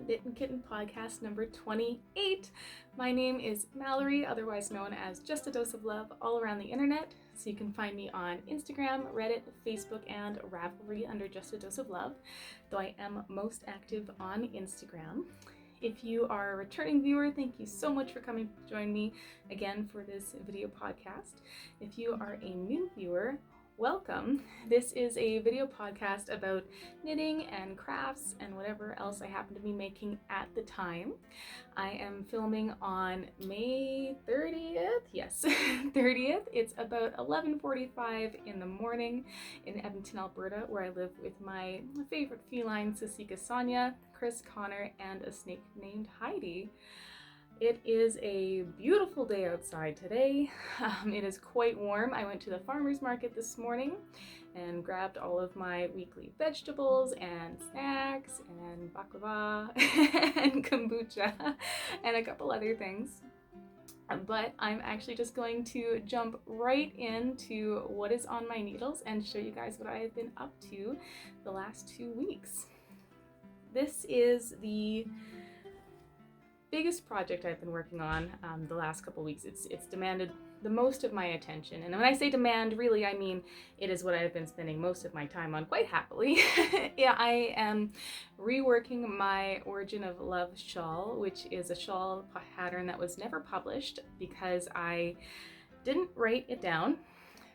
Knittin Kitten podcast number 28. My name is Mallory, otherwise known as JustADoseOfLove, all around the internet. So you can find me on Instagram, Reddit, Facebook, and Ravelry under JustADoseOfLove, though I am most active on Instagram. If you are a returning viewer, thank you so much for coming to join me again for this video podcast. If you are a new viewer, welcome. This is a video podcast about knitting and crafts and whatever else I happen to be making at the time. I am filming on May 30th. Yes, 30th. It's about 11:45 in the morning in Edmonton, Alberta, where I live with my favorite feline, Sasika Sonia, Chris Connor, and a snake named Heidi. It is a beautiful day outside today. It is quite warm. I went to the farmer's market this morning and grabbed all of my weekly vegetables and snacks and baklava and kombucha and a couple other things. But I'm actually just going to jump right into what is on my needles and show you guys what I have been up to the last 2 weeks. This is the biggest project I've been working on the last couple weeks. It's demanded the most of my attention, and when I say demand, really I mean it is what I've been spending most of my time on quite happily. Yeah, I am reworking my Origin of Love shawl, which is a shawl pattern that was never published because I didn't write it down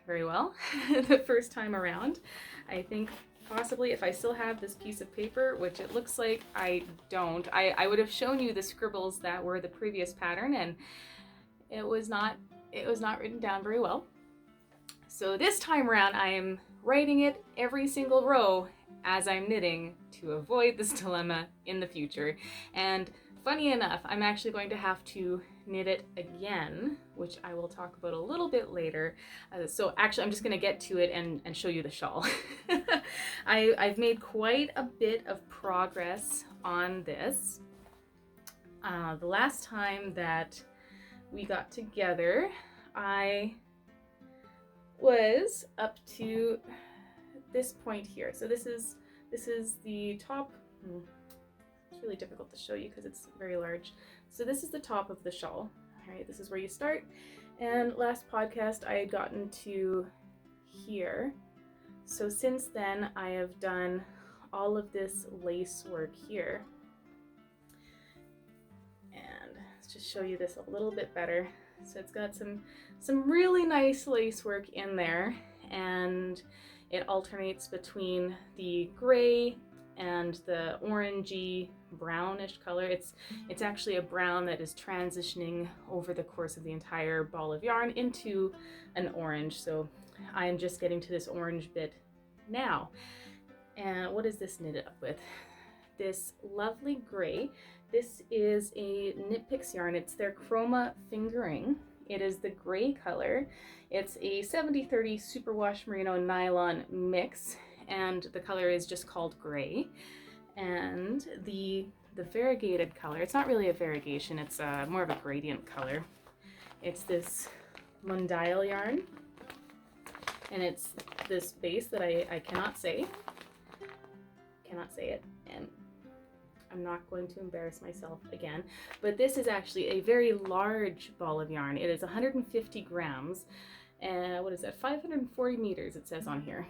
very well the first time around. I think possibly if I still have this piece of paper, which it looks like I don't, I would have shown you the scribbles that were the previous pattern, and it was not written down very well. So this time around I am writing it every single row as I'm knitting to avoid this dilemma in the future. And funny enough, I'm actually going to have to knit it again, which I will talk about a little bit later. So actually I'm just going to get to it and show you the shawl. I've made quite a bit of progress on this. The last time that we got together, I was up to this point here. So this is the top. It's really difficult to show you because it's very large. So this is the top of the shawl. All right, this is where you start. And last podcast I had gotten to here. So since then I have done all of this lace work here. And let's just show you this a little bit better. So it's got some really nice lace work in there, and it alternates between the gray and the orangey brownish color. It's actually a brown that is transitioning over the course of the entire ball of yarn into an orange. So I am just getting to this orange bit now. And what is this knitted up with? This lovely gray. This is a Knit Picks yarn. It's their Chroma Fingering. It is the gray color. It's a 70/30 superwash merino nylon mix, and the color is just called gray. And the variegated color, it's not really a variegation, it's more of a gradient color. It's this Mondial yarn, and it's this base that I cannot say it, and I'm not going to embarrass myself again, but this is actually a very large ball of yarn. It is 150 grams, and what is that, 540 meters it says on here.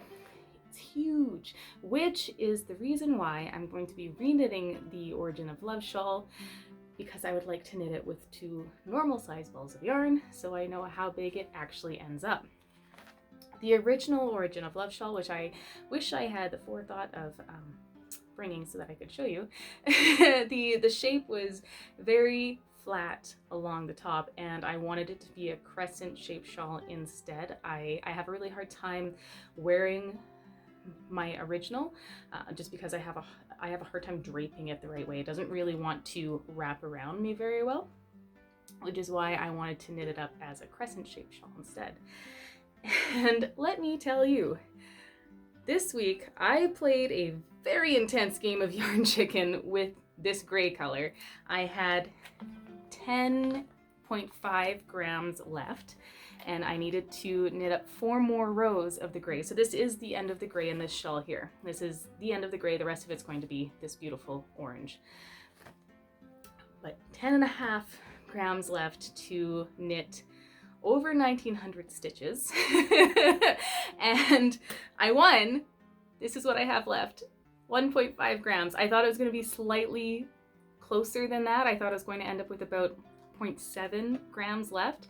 It's huge, which is the reason why I'm going to be re-knitting the Origin of Love shawl, because I would like to knit it with 2 normal size balls of yarn so I know how big it actually ends up. The original Origin of Love shawl, which I wish I had the forethought of bringing so that I could show you, the shape was very flat along the top, and I wanted it to be a crescent shaped shawl instead. I have a really hard time wearing my original just because I have a hard time draping it the right way. It doesn't really want to wrap around me very well, which is why I wanted to knit it up as a crescent shaped shawl instead. And let me tell you, this week I played a very intense game of yarn chicken with this gray color. I had 10.5 grams left, and I needed to knit up 4 more rows of the gray. So this is the end of the gray in this shawl here. This is the end of the gray. The rest of it's going to be this beautiful orange. but 10.5 grams left to knit over 1900 stitches. And I won. This is what I have left, 1.5 grams. I thought it was going to be slightly closer than that. I thought I was going to end up with about 0.7 grams left.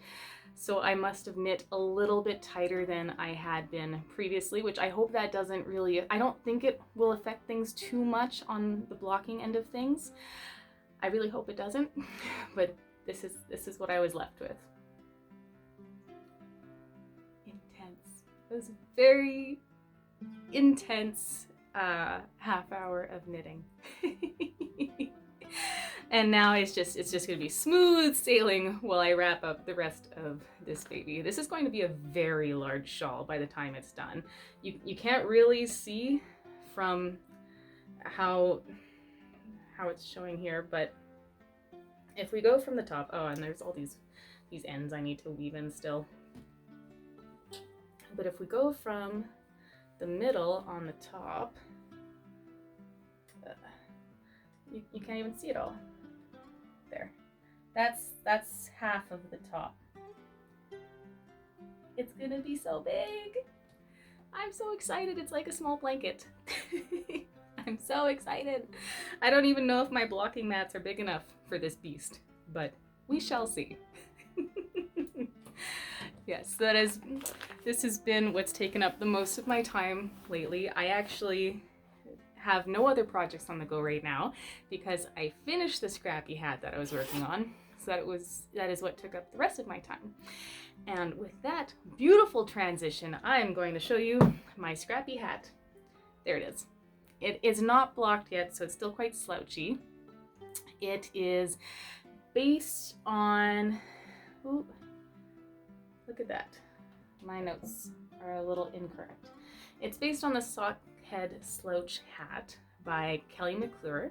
So I must have knit a little bit tighter than I had been previously, which I hope that doesn't really, I don't think it will affect things too much on the blocking end of things. I really hope it doesn't, but this is what I was left with. Intense. It was a very intense half hour of knitting. And now it's just gonna be smooth sailing while I wrap up the rest of this baby. This is going to be a very large shawl by the time it's done. You can't really see from how it's showing here, but if we go from the top, oh, and there's all these ends I need to weave in still. But if we go from the middle on the top, you can't even see it all. There. That's half of the top. It's gonna be so big. I'm so excited. It's like a small blanket. I'm so excited. I don't even know if my blocking mats are big enough for this beast, but we shall see. Yes, this has been what's taken up the most of my time lately. I actually have no other projects on the go right now because I finished the scrappy hat that I was working on. So that is what took up the rest of my time. And with that beautiful transition, I'm going to show you my scrappy hat. There it is. It is not blocked yet, so it's still quite slouchy. It is based on, ooh, look at that. My notes are a little incorrect. It's based on the sock head slouch hat by Kelly McClure.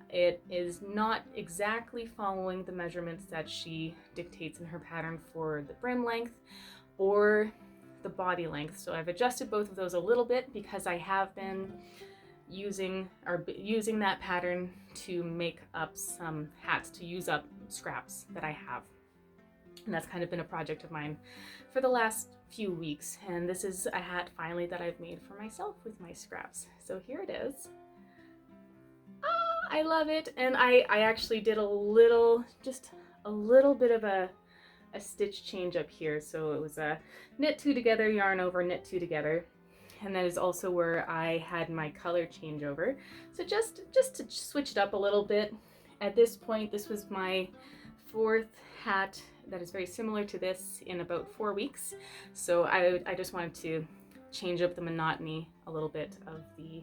It is not exactly following the measurements that she dictates in her pattern for the brim length or the body length. So I've adjusted both of those a little bit because I have been using that pattern to make up some hats, to use up scraps that I have. And that's kind of been a project of mine for the last few weeks. And this is a hat finally that I've made for myself with my scraps. So here it is. I love it. And I actually did just a little bit of a stitch change up here. So it was a knit two together, yarn over, knit two together. And that is also where I had my color changeover. So just to switch it up a little bit. At this point, this was my fourth hat that is very similar to this in about 4 weeks. So I just wanted to change up the monotony a little bit of the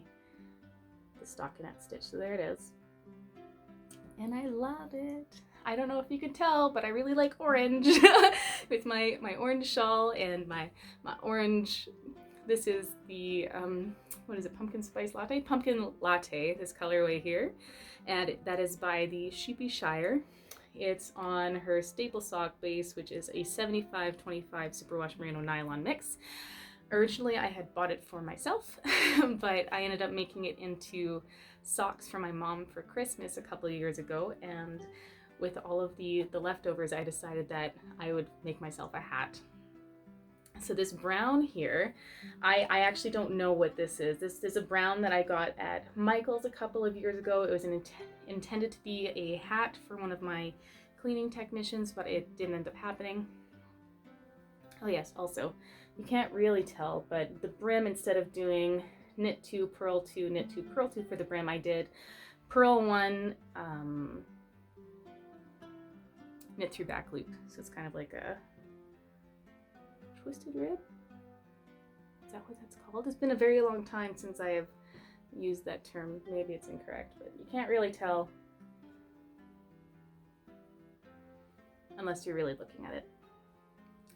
stockinette stitch. So there it is. And I love it. I don't know if you can tell, but I really like orange with my orange shawl and my orange. This is the, what is it, pumpkin spice latte? Pumpkin latte, this colorway here. And that is by the Sheepy Shire. It's on her staple sock base, which is a 75-25 superwash merino nylon mix. Originally, I had bought it for myself, but I ended up making it into socks for my mom for Christmas a couple of years ago. And with all of the leftovers, I decided that I would make myself a hat. So this brown here, I actually don't know what this is. This is a brown that I got at Michael's a couple of years ago. It was intended to be a hat for one of my cleaning technicians, but it didn't end up happening. Oh yes, also, you can't really tell, but the brim, instead of doing knit 2, purl 2, knit 2, purl 2 for the brim, I did purl 1, knit 3 back loop. So it's kind of like a twisted rib? Is that what that's called? It's been a very long time since I have used that term. Maybe it's incorrect, but you can't really tell unless you're really looking at it.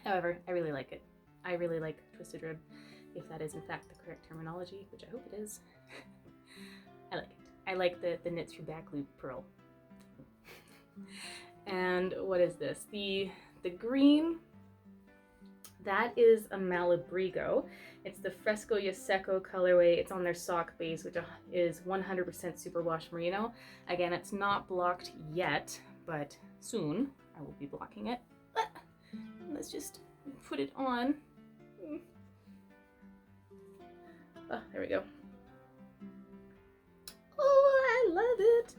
However, I really like it. I really like twisted rib, if that is in fact the correct terminology, which I hope it is. I like it. I like the knit through back loop purl. And what is this? The green, that is a Malabrigo. It's the Fresco Yaseko colorway. It's on their sock base, which is 100% superwash merino. Again, it's not blocked yet, but soon I will be blocking it. Let's just put it on. Oh, there we go. Oh, I love it.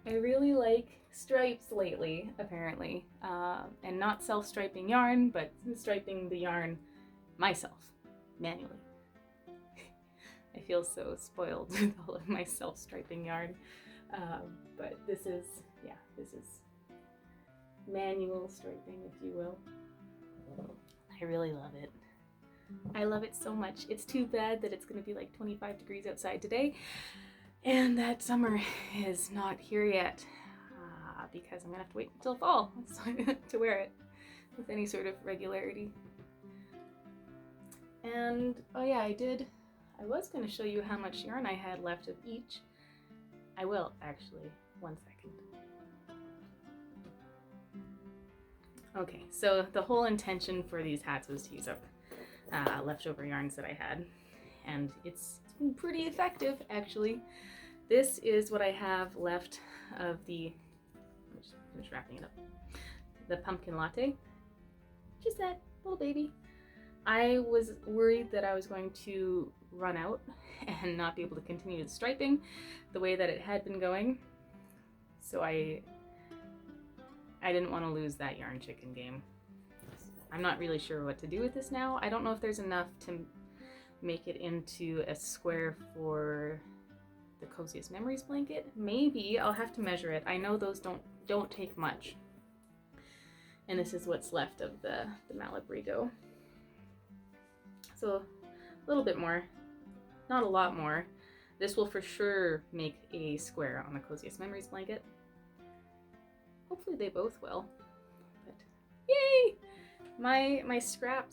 I really like stripes lately, apparently, and not self-striping yarn, but striping the yarn myself, manually. I feel so spoiled with all of my self-striping yarn, but this is manual striping, if you will. I really love it. I love it so much. It's too bad that it's going to be like 25 degrees outside today, and that summer is not here yet, because I'm going to have to wait until fall to wear it with any sort of regularity. And, oh yeah, I was going to show you how much yarn I had left of each. I will, actually. 1 second. Okay, so the whole intention for these hats was to use up leftover yarns that I had, and it's been pretty effective, actually. This is what I have left of the, I'm just finish wrapping it up, the pumpkin latte. Just that little baby. I was worried that I was going to run out and not be able to continue the striping the way that it had been going, so I didn't want to lose that yarn chicken game. I'm not really sure what to do with this now. I don't know if there's enough to make it into a square for the Coziest Memories blanket. Maybe I'll have to measure it. I know those don't take much. And this is what's left of the Malabrigo. So a little bit more, not a lot more. This will for sure make a square on the Coziest Memories blanket. Hopefully they both will. But yay! My scrap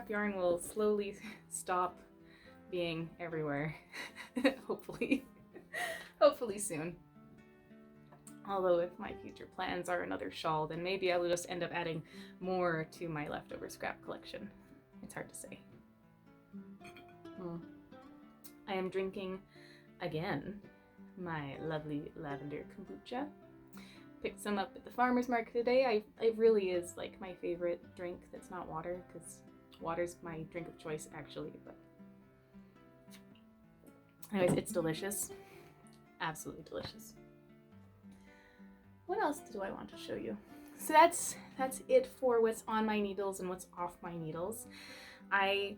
yarn will slowly stop being everywhere. Hopefully. Hopefully soon. Although if my future plans are another shawl, then maybe I will just end up adding more to my leftover scrap collection. It's hard to say. I am drinking, again, my lovely lavender kombucha. Picked some up at the farmer's market today. It really is like my favorite drink that's not water, because water's my drink of choice actually, but anyways, it's delicious. Absolutely delicious. What else do I want to show you? So that's it for what's on my needles and what's off my needles. I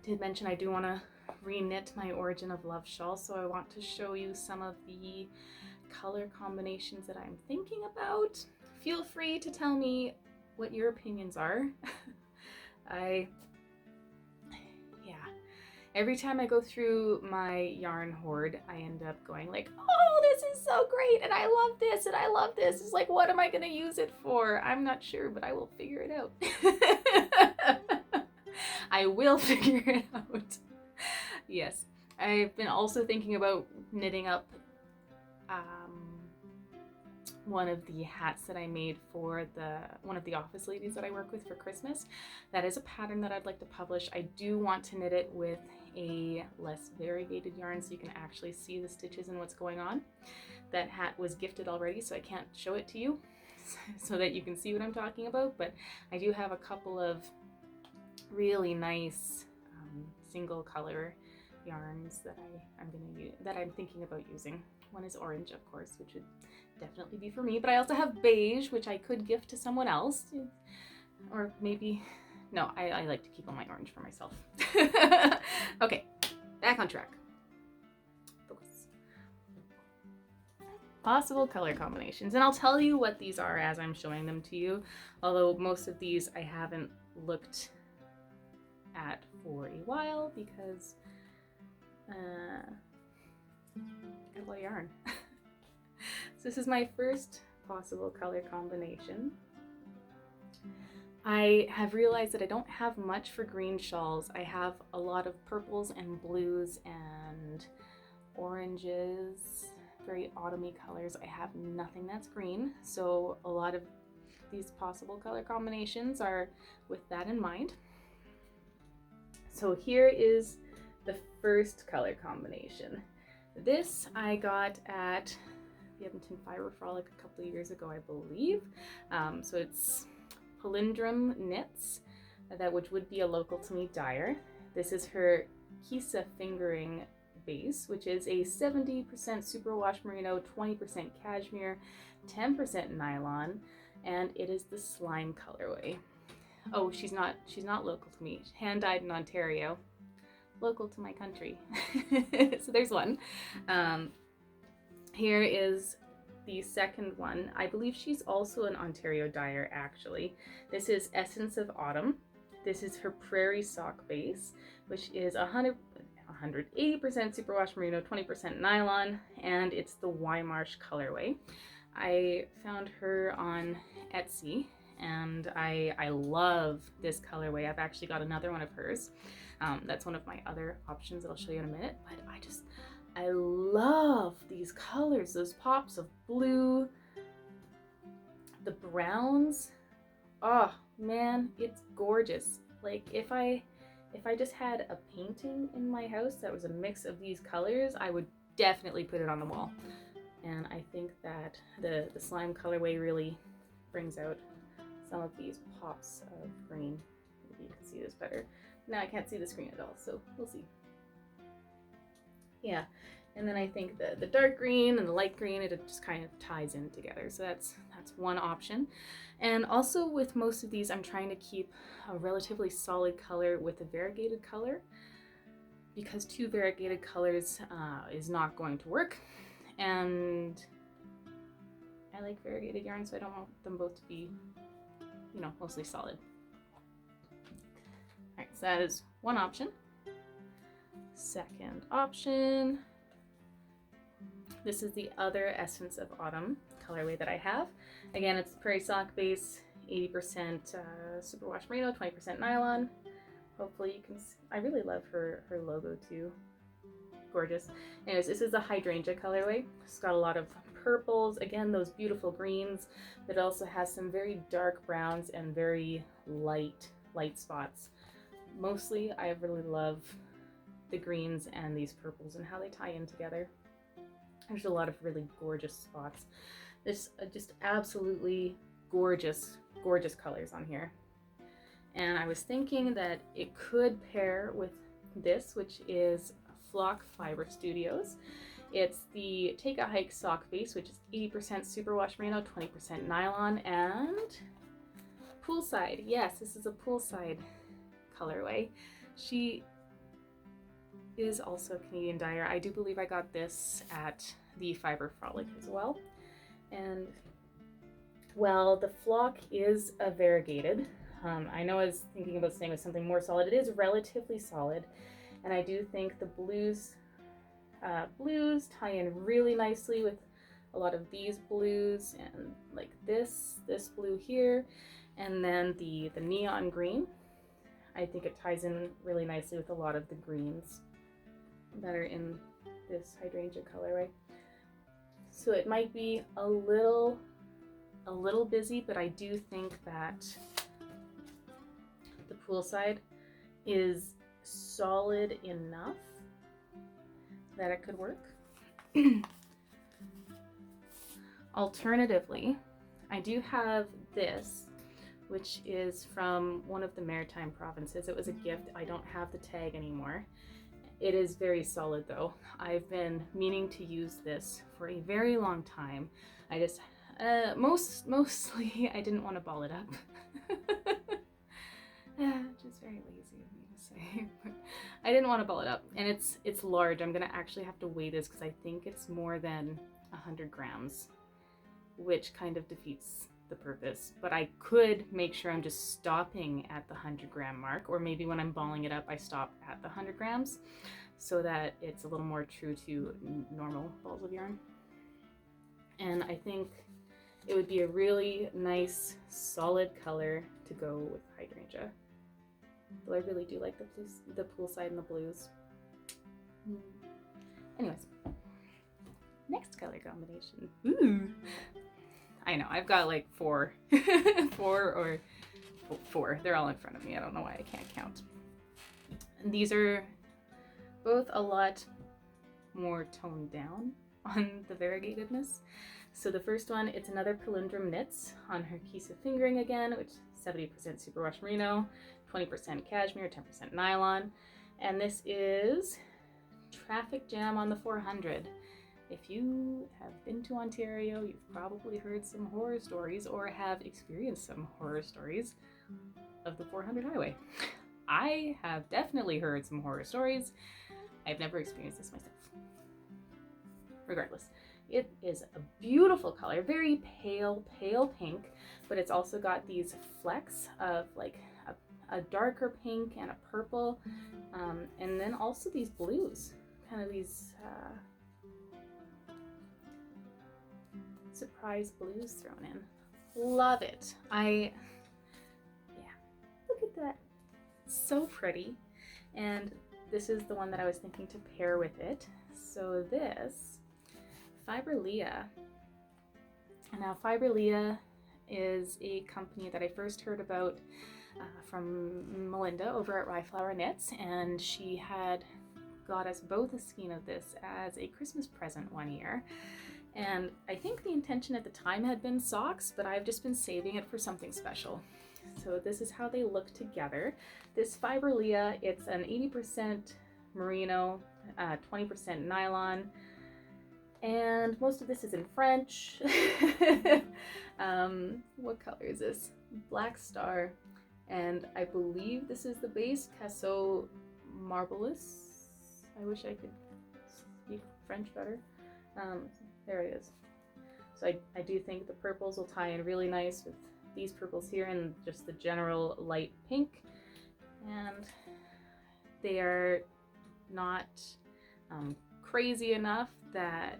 did mention I do want to re-knit my Origin of Love shawl, so I want to show you some of the color combinations that I'm thinking about. Feel free to tell me what your opinions are. Every time I go through my yarn hoard, I end up going like, oh, this is so great, and I love this, and I love this. It's like, what am I going to use it for? I'm not sure, but I will figure it out. I will figure it out. Yes. I've been also thinking about knitting up one of the hats that I made for one of the office ladies that I work with for Christmas. That is a pattern that I'd like to publish. I do want to knit it with a less variegated yarn so you can actually see the stitches and what's going on. That hat was gifted already, so I can't show it to you so that you can see what I'm talking about, but I do have a couple of really nice single color yarns that I'm thinking about using. One is orange, of course, which would definitely be for me, but I also have beige, which I could gift to someone else, or maybe, no, I like to keep all my orange for myself. Okay, back on track. Focus. Possible color combinations, and I'll tell you what these are as I'm showing them to you, although most of these I haven't looked at for a while because I got a lot of yarn. So this is my first possible color combination. I have realized that I don't have much for green shawls. I have a lot of purples and blues and oranges, very autumny colors. I have nothing that's green, so a lot of these possible color combinations are with that in mind. So here is the first color combination. This I got at the Edmonton Fiber Frolic a couple of years ago, I believe. So it's Palindrome Knits, which would be a local to me dyer. This is her Kisa fingering base, which is a 70% superwash merino, 20% cashmere, 10% nylon, and it is the slime colorway. Oh, she's not local to me. Hand dyed in Ontario, local to my country. So there's one. Here is the second one. I believe she's also an Ontario dyer, actually. This is Essence of Autumn. This is her Prairie Sock base, which is 180% superwash merino, 20% nylon, and it's the Wymarsh colorway. I found her on Etsy, and I love this colorway. I've actually got another one of hers. That's one of my other options that I'll show you in a minute, but I love these colors, those pops of blue, the browns. Oh man, it's gorgeous. Like if I just had a painting in my house that was a mix of these colors, I would definitely put it on the wall. And I think that the slime colorway really brings out some of these pops of green. Maybe you can see this better. Now I can't see the screen at all, so we'll see. Yeah, and then I think the dark green and the light green, it just kind of ties in together. So that's one option. And also with most of these, I'm trying to keep a relatively solid color with a variegated color, because two variegated colors is not going to work. And I like variegated yarn, so I don't want them both to be, you know, mostly solid. All right, so that is one option. Second option, this is the other Essence of Autumn colorway that I have. Again, it's the Prairie Sock base, 80% superwash merino, 20% nylon. Hopefully you can see. I really love her logo too. Gorgeous. Anyways, this is the Hydrangea colorway. It's got a lot of purples, again those beautiful greens, but it also has some very dark browns and very light spots. Mostly I really love the greens and these purples and how they tie in together. There's a lot of really gorgeous spots. This just absolutely gorgeous colors on here. And I was thinking that it could pair with this, which is Flock Fiber Studios. It's the Take a Hike sock base, which is 80% superwash merino, 20% nylon, and poolside. Yes, this is a poolside colorway. She is also a Canadian dyer. I do believe I got this at the Fiber Frolic as well. And well, the flock is a variegated. I know I was thinking about staying with something more solid. It is relatively solid, and I do think the blues tie in really nicely with a lot of these blues, and like this blue here, and then the neon green. I think it ties in really nicely with a lot of the greens that are in this hydrangea colorway. So it might be a little busy, but I do think that the poolside is solid enough that it could work. Alternatively, I do have this, which is from one of the maritime provinces. It was a gift. I don't have the tag anymore. It is very solid though. I've been meaning to use this for a very long time. I just, mostly I didn't want to ball it up. Just very lazy of me to say. But I didn't want to ball it up, and it's large. I'm gonna actually have to weigh this because I think it's more than 100 grams, which kind of defeats the purpose. But I could make sure I'm just stopping at the 100-gram mark, or maybe when I'm balling it up I stop at the 100 grams so that it's a little more true to normal balls of yarn. And I think it would be a really nice solid color to go with hydrangea, though I really do like the poolside and the blues. Anyways, next color combination. Ooh, I know, I've got like four. Four. They're all in front of me. I don't know why I can't count. And these are both a lot more toned down on the variegatedness. So the first one, it's another palindrome knits on her adhesive fingering again, which is 70% superwash merino, 20% cashmere, 10% nylon. And this is Traffic Jam on the 400. If you have been to Ontario, you've probably heard some horror stories or have experienced some horror stories of the 400 highway. I have definitely heard some horror stories. I've never experienced this myself. Regardless, it is a beautiful color, very pale pink, but it's also got these flecks of like a darker pink and a purple, and then also these blues, kind of these surprise blues thrown in. Love it. Yeah, look at that. So pretty. And this is the one that I was thinking to pair with it. So this, Fiberlia. And now Fiberlia is a company that I first heard about from Melinda over at Rye Flower Knits, and she had got us both a skein of this as a Christmas present one year. And I think the intention at the time had been socks, but I've just been saving it for something special. So this is how they look together. This Fiberlia, it's an 80% merino, 20% nylon, and most of this is in French. What color is this? Black Star. And I believe this is the base, Casso Marvelous. I wish I could speak French better. There it is. So I do think the purples will tie in really nice with these purples here and just the general light pink. And they are not crazy enough that,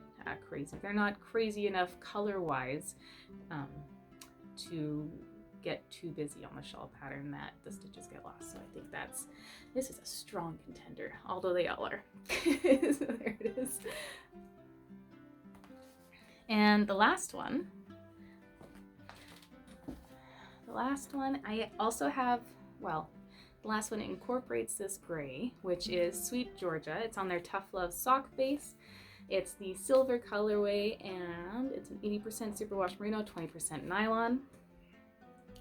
they're not crazy enough color-wise to get too busy on the shawl pattern that the stitches get lost. So I think this is a strong contender, although they all are. So there it is. And the last one, I also have, well, the last one incorporates this gray, which is Sweet Georgia. It's on their Tough Love sock base. It's the silver colorway, and it's an 80% superwash merino, 20% nylon.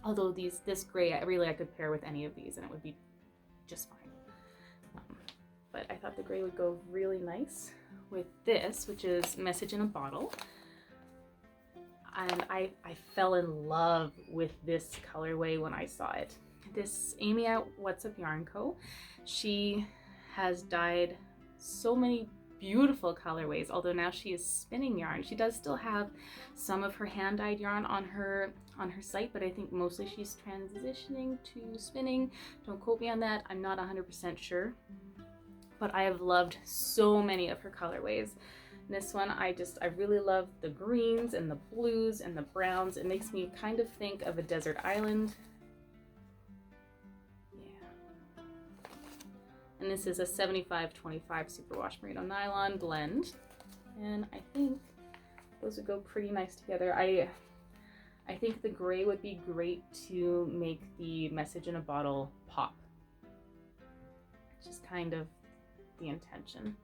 Although this gray, I could pair with any of these and it would be just fine. But I thought the gray would go really nice with this, which is Message in a Bottle. And I fell in love with this colorway when I saw it. This Amy at What's Up Yarn Co. She has dyed so many beautiful colorways, although now she is spinning yarn. She does still have some of her hand-dyed yarn on her site, but I think mostly she's transitioning to spinning. Don't quote me on that. I'm not 100% sure. But I have loved so many of her colorways. This one, I really love the greens and the blues and the browns. It makes me kind of think of a desert island. Yeah. And this is a 75-25 superwash merino nylon blend. And I think those would go pretty nice together. I think the gray would be great to make the Message in a Bottle pop. Which is kind of the intention.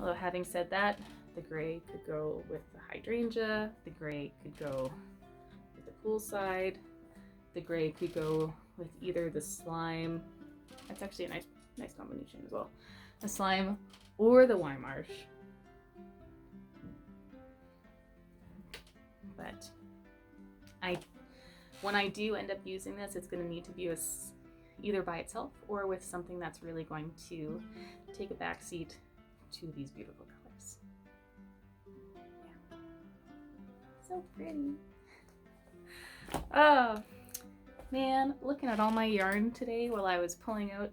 Although having said that, the gray could go with the hydrangea, the gray could go with the poolside, the gray could go with either the slime, that's actually a nice combination as well, the slime or the Weimarsh. But when I do end up using this, it's going to need to be either by itself or with something that's really going to take a back seat to these beautiful colors. Yeah. So pretty. Oh man, looking at all my yarn today while I was pulling out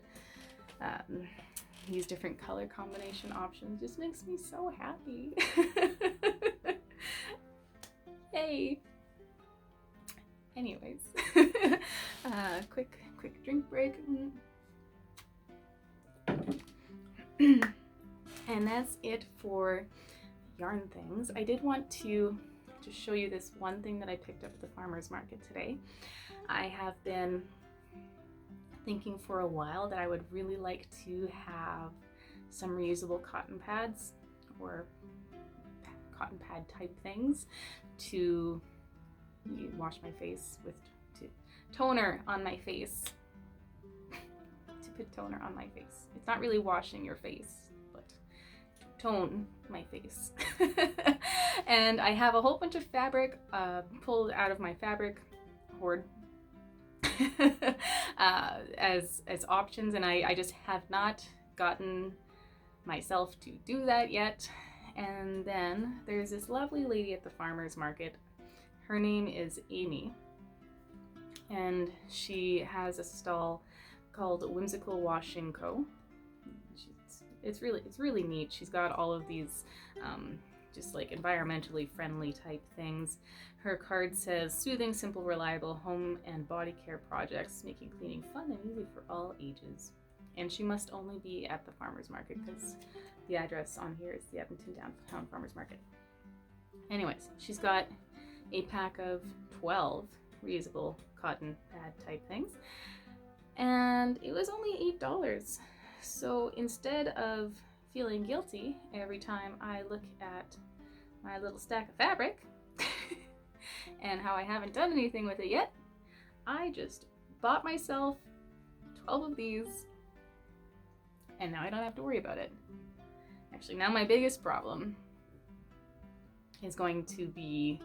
these different color combination options just makes me so happy. Yay. Anyways, quick drink break. And that's it for yarn things. I did want to just show you this one thing that I picked up at the farmer's market today. I have been thinking for a while that I would really like to have some reusable cotton pads or cotton pad type things to wash my face with toner on my face. To put toner on my face. It's not really washing your face, but tone my face. And I have a whole bunch of fabric pulled out of my fabric hoard as options, and I just have not gotten myself to do that yet. And then there's this lovely lady at the farmer's market. Her name is Amy, and she has a stall called Whimsical Washing Co. It's really neat. She's got all of these just like environmentally friendly type things. Her card says, "Soothing, simple, reliable home and body care projects, making cleaning fun and easy for all ages." And she must only be at the farmer's market because the address on here is the Edmonton Downtown Farmer's Market. Anyways, she's got a pack of 12 reusable cotton pad type things, and it was only $8. So instead of feeling guilty every time I look at my little stack of fabric and how I haven't done anything with it yet, I just bought myself 12 of these, and now I don't have to worry about it. Actually, now my biggest problem is going to be,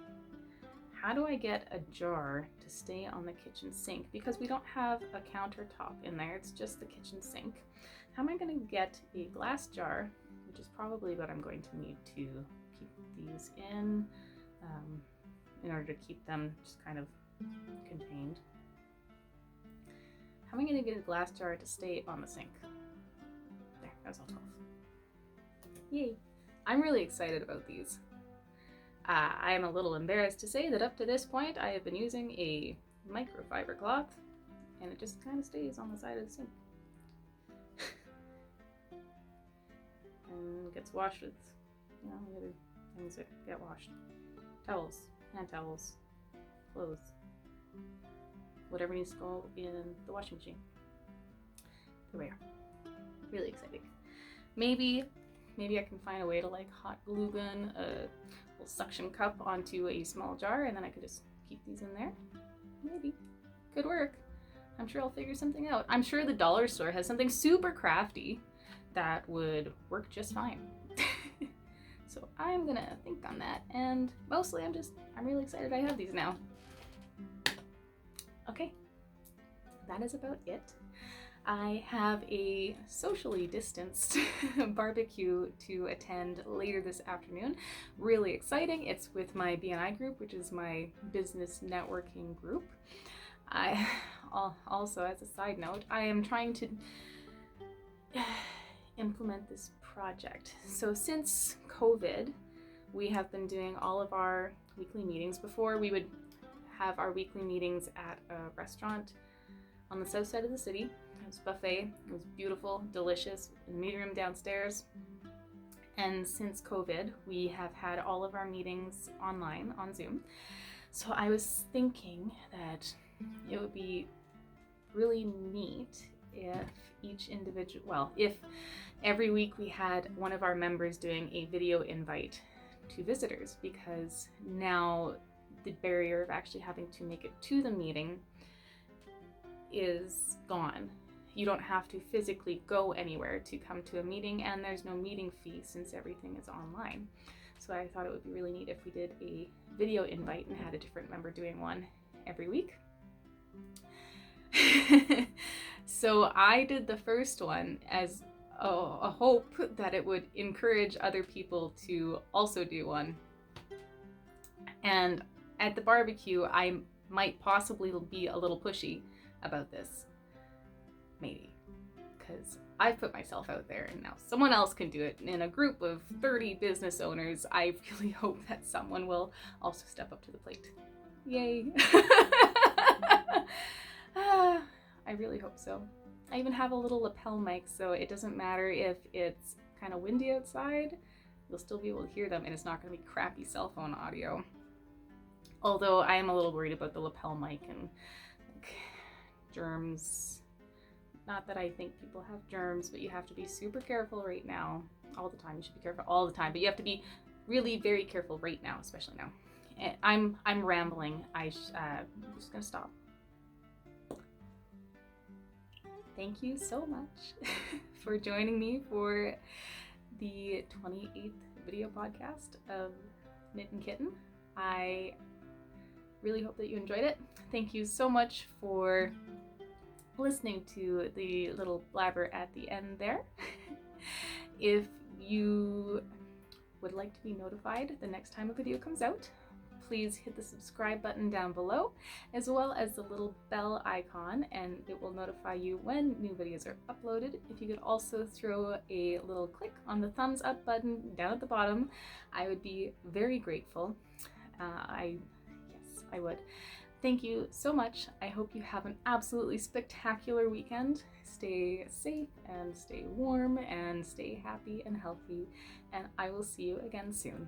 how do I get a jar to stay on the kitchen sink? Because we don't have a countertop in there, it's just the kitchen sink. How am I going to get a glass jar, which is probably what I'm going to need to keep these in order to keep them just kind of contained. How am I going to get a glass jar to stay on the sink? There, that was all 12. Yay! I'm really excited about these. I am a little embarrassed to say that up to this point I have been using a microfiber cloth, and it just kind of stays on the side of the sink. And gets washed with, the other things that get washed. Towels, hand towels, clothes, whatever needs to go in the washing machine. There we are. Really exciting. Maybe I can find a way to like hot glue gun a little suction cup onto a small jar, and then I could just keep these in there. Maybe. Could work. I'm sure I'll figure something out. I'm sure the dollar store has something super crafty that would work just fine. So I'm gonna think on that, and mostly I'm really excited I have these now. Okay, that is about it. I have a socially distanced barbecue to attend later this afternoon. Really exciting. It's with my BNI group, which is my business networking group. Also, as a side note, I am trying to implement this project. So since COVID, we have been doing all of our weekly meetings. Before, we would have our weekly meetings at a restaurant on the south side of the city. It was buffet. It was beautiful, delicious, in the meeting room downstairs. And since COVID, we have had all of our meetings online on Zoom. So I was thinking that it would be really neat if if every week we had one of our members doing a video invite to visitors, because now the barrier of actually having to make it to the meeting is gone. You don't have to physically go anywhere to come to a meeting, and there's no meeting fee since everything is online. So I thought it would be really neat if we did a video invite and had a different member doing one every week. So I did the first one as a hope that it would encourage other people to also do one. And at the barbecue, I might possibly be a little pushy about this. Maybe. Because I've put myself out there, and now someone else can do it. In a group of 30 business owners, I really hope that someone will also step up to the plate. Yay! I really hope so. I even have a little lapel mic, so it doesn't matter if it's kind of windy outside, you'll still be able to hear them, and it's not going to be crappy cell phone audio. Although I am a little worried about the lapel mic and like, germs Not that I think people have germs, but you have to be super careful right now. All the time. You should be careful all the time, but you have to be really very careful right now, especially now. And I'm rambling. I'm just gonna stop. Thank you so much for joining me for the 28th video podcast of Knittin Kitten. I really hope that you enjoyed it. Thank you so much for listening to the little blabber at the end there. If you would like to be notified the next time a video comes out, please hit the subscribe button down below, as well as the little bell icon, and it will notify you when new videos are uploaded. If you could also throw a little click on the thumbs up button down at the bottom, I would be very grateful. Yes, I would. Thank you so much. I hope you have an absolutely spectacular weekend. Stay safe and stay warm and stay happy and healthy, and I will see you again soon.